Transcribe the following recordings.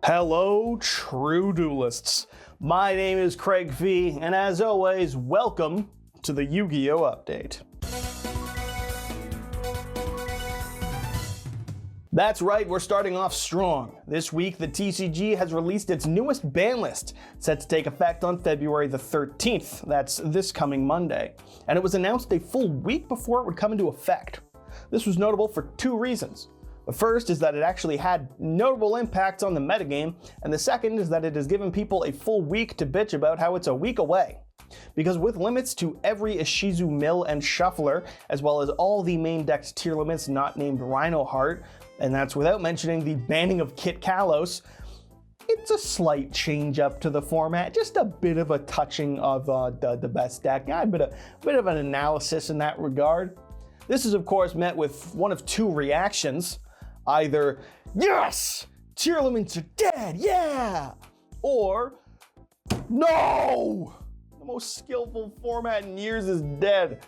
Hello, true duelists. My name is Craig V, and as always, welcome to the Yu-Gi-Oh! Update. That's right, we're starting off strong. This week, the TCG has released its newest ban list, set to take effect on February the 13th. That's this coming Monday. And it was announced a full week before it would come into effect. This was notable for two reasons. The first is that it actually had notable impacts on the metagame, and the second is that it has given people a full week to bitch about how it's a week away. Because with limits to every Ishizu mill and shuffler, as well as all the main decked tier limits not named Rhino Heart, and that's without mentioning the banning of Kit Kalos, it's a slight change up to the format, just a bit of a touching of the best deck, a bit of an analysis in that regard. This is of course met with one of two reactions. Either, yes, tier limits are dead, yeah, or, no, the most skillful format in years is dead.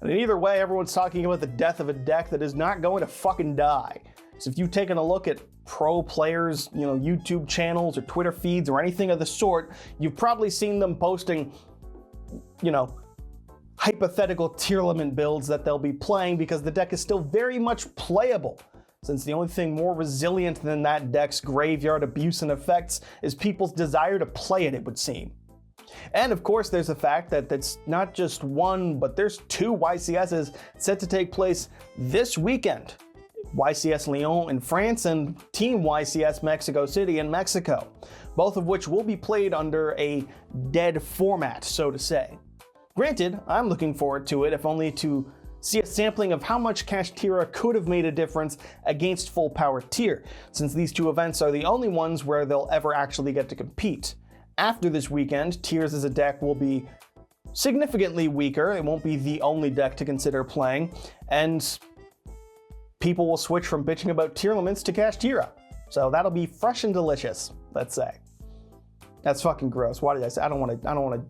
And in either way, everyone's talking about the death of a deck that is not going to fucking die. So if you've taken a look at pro players, YouTube channels or Twitter feeds or anything of the sort, you've probably seen them posting, hypothetical tier limit builds that they'll be playing because the deck is still very much playable. Since the only thing more resilient than that deck's graveyard abuse and effects is people's desire to play it, it would seem. And of course, there's the fact that it's not just one, but there's two YCSs set to take place this weekend. YCS Lyon in France and Team YCS Mexico City in Mexico, both of which will be played under a dead format, so to say. Granted, I'm looking forward to it, if only to see a sampling of how much Kashtira could have made a difference against full power tier, since these two events are the only ones where they'll ever actually get to compete. After this weekend, Tiers as a deck will be significantly weaker. It won't be the only deck to consider playing, and people will switch from bitching about tier limits to Kashtira. So that'll be fresh and delicious, let's say. That's fucking gross. Why did I say? I don't want to.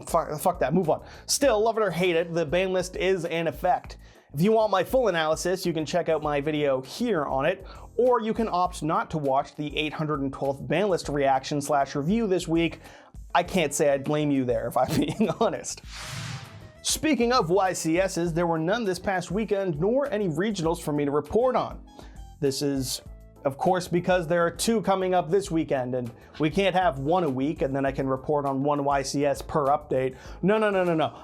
Fuck that, move on. Still, love it or hate it, the ban list is in effect. If you want my full analysis, you can check out my video here on it, or you can opt not to watch the 812th ban list reaction / review this week. I can't say I'd blame you there if I'm being honest. Speaking of YCSs, there were none this past weekend, nor any regionals for me to report on. This is, of course, because there are two coming up this weekend, and we can't have one a week and then I can report on one YCS per update. No.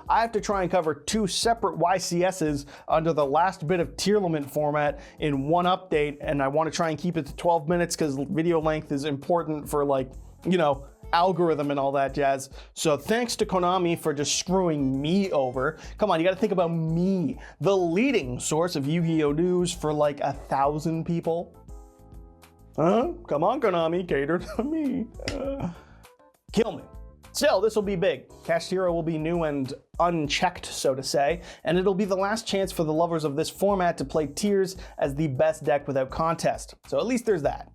I have to try and cover two separate YCSs under the last bit of tier limit format in one update, and I want to try and keep it to 12 minutes because video length is important for, algorithm and all that jazz. So thanks to Konami for just screwing me over. Come on, you gotta think about me, the leading source of Yu-Gi-Oh! News for 1,000 people. Come on, Konami, cater to me. Kill me. Still, this will be big. Kashtira will be new and unchecked, so to say, and it'll be the last chance for the lovers of this format to play Tiers as the best deck without contest. So at least there's that.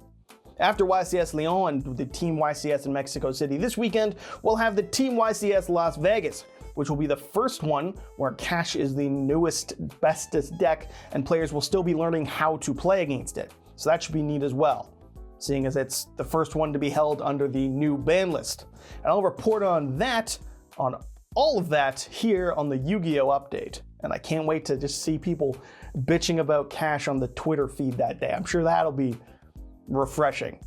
After YCS Lyon and the Team YCS in Mexico City this weekend, we'll have the Team YCS Las Vegas, which will be the first one where Cash is the newest, bestest deck, and players will still be learning how to play against it. So that should be neat as well, seeing as it's the first one to be held under the new ban list. And I'll report on all of that here on the Yu-Gi-Oh! Update. And I can't wait to just see people bitching about Cash on the Twitter feed that day. I'm sure that'll be refreshing.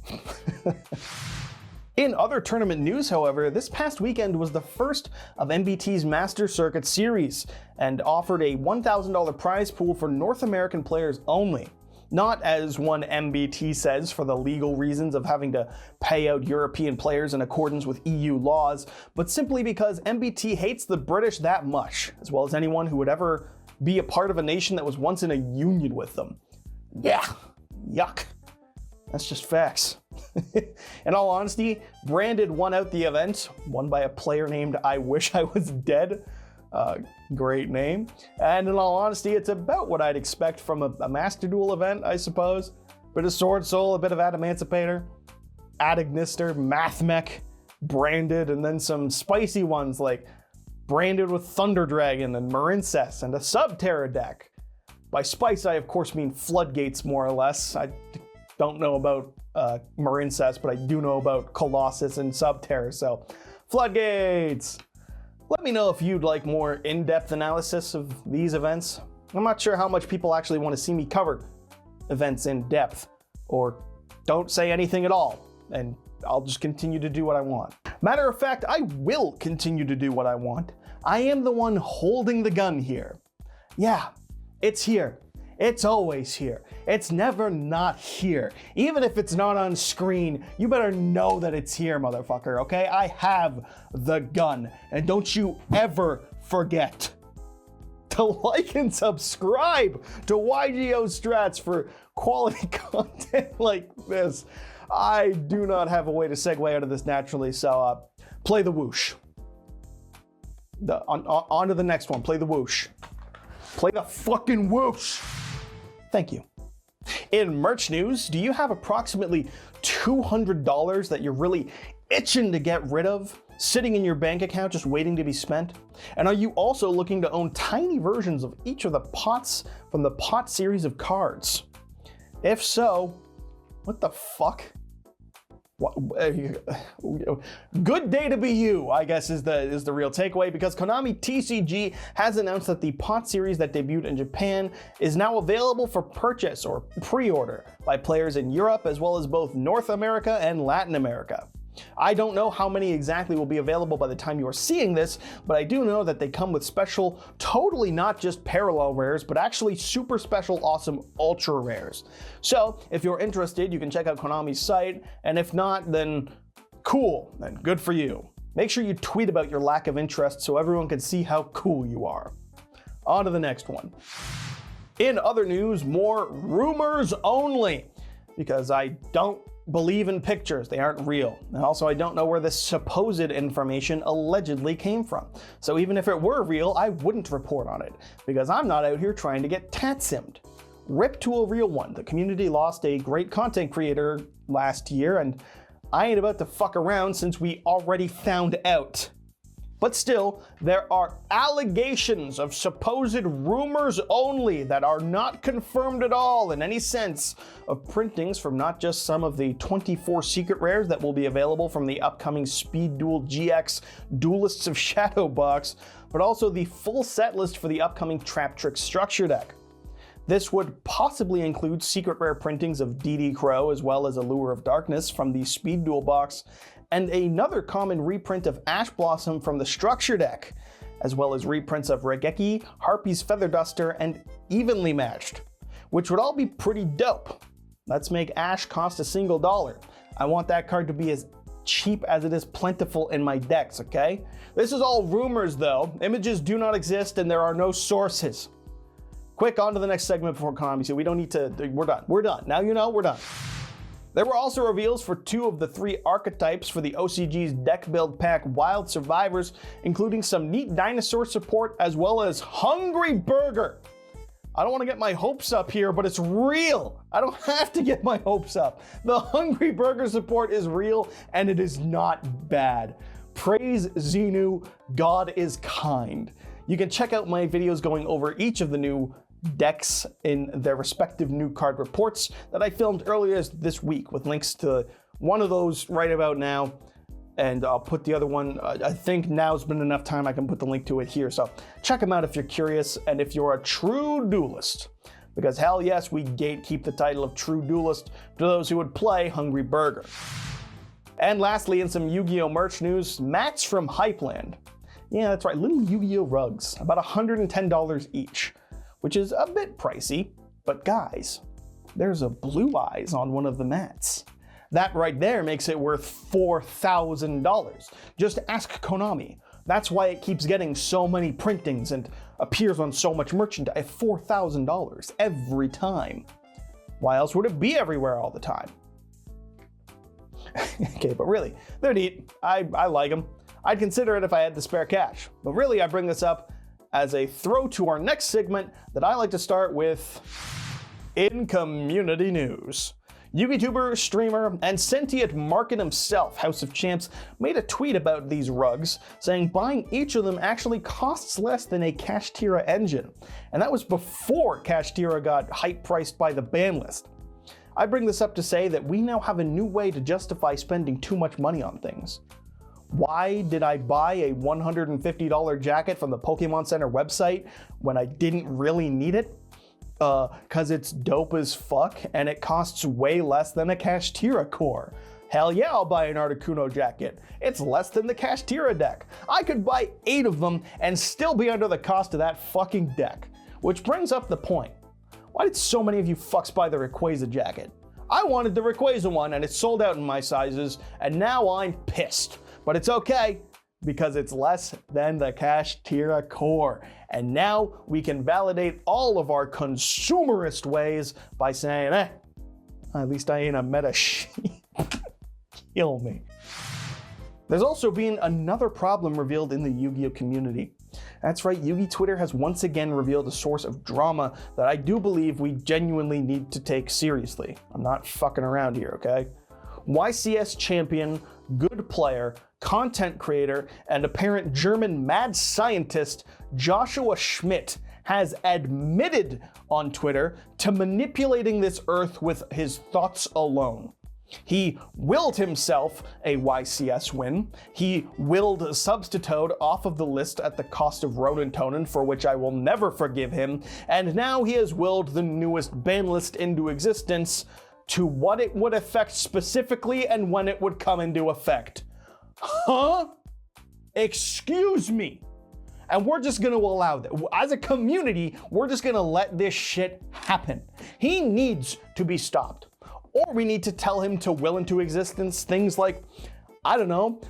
In other tournament news, however, this past weekend was the first of MBT's Master Circuit series and offered a $1,000 prize pool for North American players only. Not, as one MBT says, for the legal reasons of having to pay out European players in accordance with EU laws, but simply because MBT hates the British that much, as well as anyone who would ever be a part of a nation that was once in a union with them. Yeah, yuck. That's just facts. In all honesty, Branded won out the event, won by a player named I Wish I Was Dead. Great name. And in all honesty, it's about what I'd expect from a Master Duel event, I suppose. Bit of Sword Soul, a bit of Adamancipator, Adagnister, Mathmech, Branded, and then some spicy ones like Branded with Thunder Dragon and Marincess and a Subterra deck. By spice, I of course mean floodgates, more or less. I don't know about Marincess, but I do know about Colossus and Subterra, so Floodgates! Let me know if you'd like more in-depth analysis of these events. I'm not sure how much people actually want to see me cover events in depth, or don't say anything at all, and I'll just continue to do what I want. Matter of fact, I will continue to do what I want. I am the one holding the gun here. Yeah, it's here. It's always here. It's never not here. Even if it's not on screen, you better know that it's here, motherfucker, okay? I have the gun, and don't you ever forget to like and subscribe to YGO Strats for quality content like this. I do not have a way to segue out of this naturally, so play the whoosh. On to the next one, play the whoosh. Play the fucking whoosh. Thank you. In merch news, do you have approximately $200 that you're really itching to get rid of, sitting in your bank account just waiting to be spent? And are you also looking to own tiny versions of each of the pots from the pot series of cards? If so, what the fuck? Good day to be you, I guess is the real takeaway, because Konami TCG has announced that the pot series that debuted in Japan is now available for purchase or pre-order by players in Europe as well as both North America and Latin America. I don't know how many exactly will be available by the time you are seeing this, but I do know that they come with special, totally not just parallel rares, but actually super special, awesome ultra rares. So if you're interested, you can check out Konami's site, and if not, then cool, then good for you. Make sure you tweet about your lack of interest so everyone can see how cool you are. On to the next one. In other news, more rumors only, because I don't believe in pictures, they aren't real. And also I don't know where this supposed information allegedly came from. So even if it were real, I wouldn't report on it, because I'm not out here trying to get tat-simmed. Rip to a real one. The community lost a great content creator last year, and I ain't about to fuck around since we already found out. But still, there are allegations of supposed rumors only that are not confirmed at all in any sense of printings from not just some of the 24 secret rares that will be available from the upcoming Speed Duel GX Duelists of Shadow box, but also the full set list for the upcoming Trap Trick Structure deck. This would possibly include secret rare printings of DD Crow as well as Allure of Darkness from the Speed Duel box, and another common reprint of Ash Blossom from the Structure deck, as well as reprints of Regeki, Harpy's Feather Duster, and Evenly Matched, which would all be pretty dope. Let's make Ash cost $1. I want that card to be as cheap as it is plentiful in my decks, okay? This is all rumors though. Images do not exist and there are no sources. Quick, on to the next segment before Konami. So we don't need to, we're done. Now you know, we're done. There were also reveals for 2 of the 3 archetypes for the OCG's deck build pack Wild Survivors, including some neat dinosaur support as well as Hungry Burger. I don't want to get my hopes up here, but it's real. I don't have to get my hopes up. The Hungry Burger support is real and it is not bad. Praise Xenu, God is kind. You can check out my videos going over each of the new decks in their respective new card reports that I filmed earlier this week, with links to one of those right about now, and I'll put the other one, I think now's been enough time I can put the link to it here, so check them out if you're curious and if you're a true duelist, because hell yes, we gatekeep the title of true duelist to those who would play Hungry Burger. And lastly, in some Yu-Gi-Oh merch news, mats from Hypeland. Yeah, that's right, little Yu-Gi-Oh rugs, about $110 each, which is a bit pricey, but guys, there's a blue eyes on one of the mats. That right there makes it worth $4,000. Just ask Konami. That's why it keeps getting so many printings and appears on so much merchandise. $4,000 every time. Why else would it be everywhere all the time? Okay, but really, they're neat. I like them. I'd consider it if I had the spare cash. But really, I bring this up as a throw to our next segment that I like to start with in community news. YouTuber, streamer, and sentient market himself, House of Champs, made a tweet about these rugs, saying buying each of them actually costs less than a Kashtira engine. And that was before Kashtira got hype priced by the ban list. I bring this up to say that we now have a new way to justify spending too much money on things. Why did I buy a $150 jacket from the Pokemon Center website when I didn't really need it? Cause it's dope as fuck and it costs way less than a Kashtira core. Hell yeah, I'll buy an Articuno jacket. It's less than the Kashtira deck. I could buy 8 of them and still be under the cost of that fucking deck. Which brings up the point. Why did so many of you fucks buy the Rayquaza jacket? I wanted the Rayquaza one and it's sold out in my sizes, and now I'm pissed. But it's okay, because it's less than the Kashtira core. And now we can validate all of our consumerist ways by saying, at least I ain't a meta sheep. Kill me. There's also been another problem revealed in the Yu-Gi-Oh community. That's right, Yugi Twitter has once again revealed a source of drama that I do believe we genuinely need to take seriously. I'm not fucking around here, okay? YCS champion, good player, content creator, and apparent German mad scientist Joshua Schmidt has admitted on Twitter to manipulating this earth with his thoughts alone. He willed himself a YCS win. He willed Substitoad off of the list at the cost of Rodentonen, for which I will never forgive him. And now he has willed the newest ban list into existence to what it would affect specifically and when it would come into effect. Huh? Excuse me. And we're just gonna allow that. As a community, we're just gonna let this shit happen. He needs to be stopped. Or we need to tell him to will into existence things like, I don't know,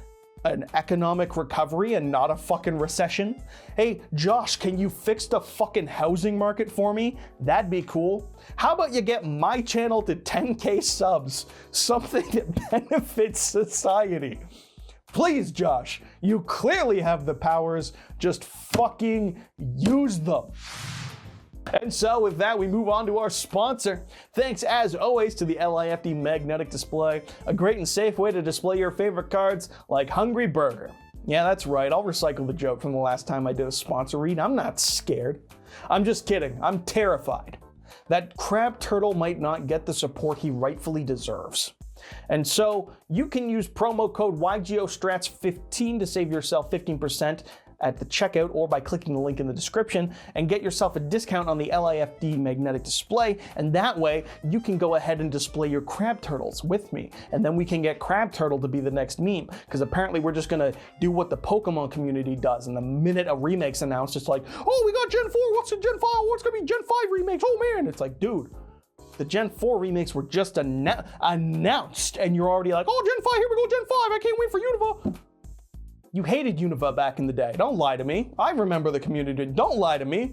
an economic recovery and not a fucking recession. Hey, Josh, can you fix the fucking housing market for me? That'd be cool. How about you get my channel to 10K subs? Something that benefits society. Please, Josh, you clearly have the powers. Just fucking use them. And so with that, we move on to our sponsor. Thanks as always to the LIFD Magnetic Display, a great and safe way to display your favorite cards like Hungry Burger. Yeah, that's right, I'll recycle the joke from the last time I did a sponsor read. I'm not scared. I'm just kidding, I'm terrified. That crab turtle might not get the support he rightfully deserves. And so you can use promo code YGOSTRATS15 to save yourself 15% at the checkout or by clicking the link in the description and get yourself a discount on the LIFD magnetic display, and that way you can go ahead and display your crab turtles with me, and then we can get crab turtle to be the next meme, because apparently we're just gonna do what the Pokemon community does, and the minute a remake's announced, it's like, oh, we got Gen 4, what's the Gen 5, what's gonna be Gen 5 remakes, oh man, it's like, dude, the Gen 4 remakes were just announced, and you're already like, oh, Gen 5, here we go, Gen 5, I can't wait for Unova. You hated Unova back in the day. Don't lie to me. I remember the community. Don't lie to me.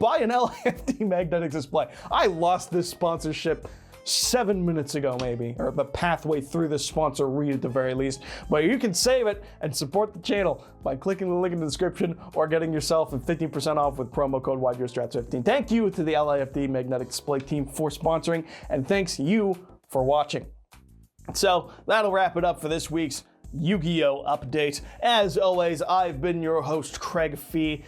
Buy an LIFD magnetic display. I lost this sponsorship 7 minutes ago, maybe, or the pathway through the sponsor read at the very least. But you can save it and support the channel by clicking the link in the description or getting yourself 15% off with promo code YGOSTRATS15. Thank you to the LIFD magnetic display team for sponsoring, and thanks you for watching. So that'll wrap it up for this week's Yu-Gi-Oh! Update. As always, I've been your host, Craig Fee.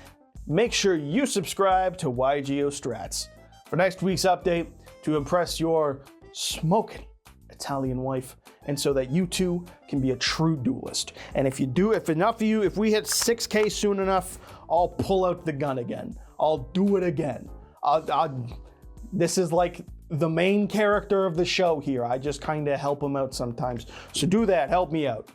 Make sure you subscribe to YGO Strats for next week's update to impress your smoking Italian wife, and so that you too can be a true duelist. And if enough of you, if we hit 6K soon enough, I'll pull out the gun again. I'll do it again. This is like the main character of the show here. I just kind of help him out sometimes. So do that, help me out.